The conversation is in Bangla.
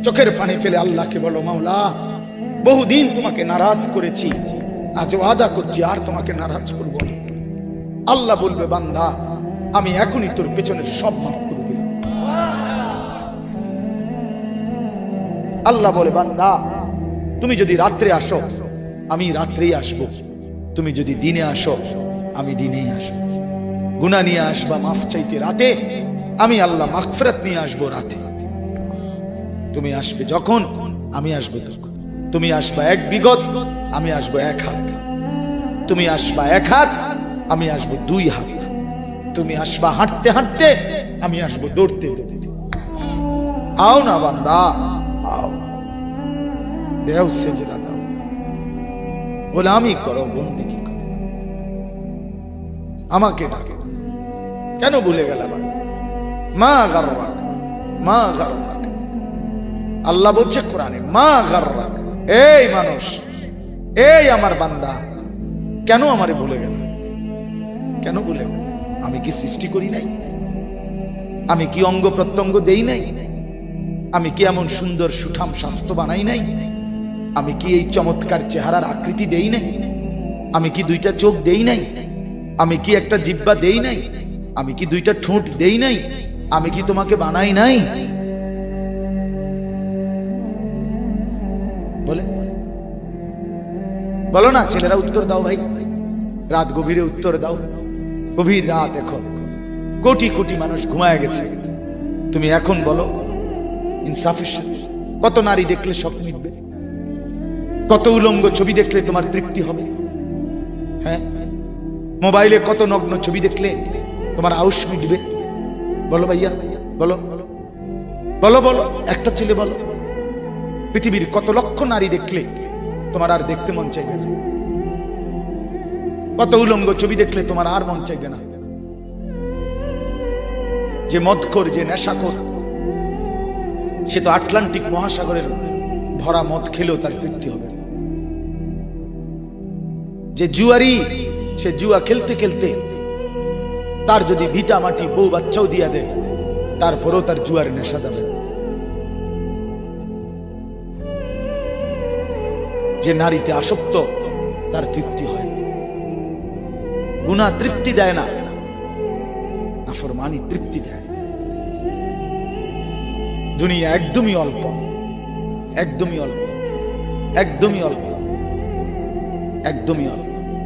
চোখের পানি ফেলে আল্লাহকে বলো, মাওলা বহুদিন তোমাকে নারাজ করেছি, আজ ওয়াদা করছি আর তোমাকে নারাজ করব না। আল্লাহ বলবে, বান্দা আমি এখনই তোর পেছনের সব মাফ করে দিলাম। আল্লাহ বলে, বান্দা তুমি যদি রাত্রে আসো আমি রাত্রেই আসবো, তুমি যদি দিনে আসো আমি দিনেই আসবো। গুনাহ নিয়ে আসবা মাফ চাইতে রাতে, আমি আল্লাহ মাগফিরাত নিয়ে আসবো রাতে। তুমি আসবে যখন, আমি আসবো তখন। তুমি আসবা এক বিগত, আমি আসবো এক হাত। তুমি আসবা এক হাত, আমি আসবো দুই হাত। তুমি আসবা হাঁটতে হাঁটতে, আমি আসবো দৌড়তে দৌড়তে। আও না বান্দা, আও, দেও সেজদা দাও, গোলামি করো, বন্দেগী করো, আমাকে ডাকে। কেন ভুলে গেল? মা গাররাক, মা গাররাক। আল্লাহ বলছে কোরআনে, মা গাররাক। এই মানুষ, এই আমার বান্দা, কেন আমারে ভুলে গেল? কেন ভুলে গেল? আমি কি সৃষ্টি করি নাই? আমি কি অঙ্গ প্রত্যঙ্গ দেই নাই? আমি কি এমন সুন্দর সুঠাম স্বাস্থ্য বানাই নাই? আমি কি এই চমৎকার চেহারার আকৃতি দেই নাই? আমি কি দুইটা চোখ দেই নাই? আমি কি একটা জিহ্বা দেই নাই? আমি কি দুইটা ঠোঁট দেই নাই? আমি কি তোমাকে বানাই নাই? বলে বলো না ছেলেরা, উত্তর দাও ভাই, রাত গভীরে উত্তর দাও। গভীর রাত, এখন কোটি কোটি মানুষ ঘুমায় গেছে। তুমি এখন বলো ইনসাফের সাথে, কত নারী দেখলে শখ মিটবে? কত উলঙ্গ ছবি দেখলে তোমার তৃপ্তি হবে? হ্যাঁ, মোবাইলে কত নগ্ন ছবি দেখলে তোমার আউশ মিটবে? বলো ভাইয়া, বলো বলো বলো, একটা ছেলে বলো। পৃথিবীর কত লক্ষ নারী দেখলে তোমার আর দেখতে মন চাইবে না? কত উলঙ্গ ছবি দেখলে তোমার আর মন চাইবে না? যে মদখোর, যে নেশাখোর, সে তো আটলান্টিক মহাসাগরের ভরা মদ খেলেও তার তৃপ্তি হবে। যে জুয়ারি, সে জুয়া খেলতে খেলতে তার যদি ভিটা মাটি বউ বাচ্চাও দিয়া দেয়, তারপরেও তার জুয়ার নেশা যাবে। যে নারীতে আসক্ত, তার তৃপ্তি হয়। গুনাহ তৃপ্তি দেয় না, নাফরমানি তৃপ্তি দেয়। দুনিয়া একদমই অল্প, একদমই অল্প, একদমই অল্প, একদমই অল্প।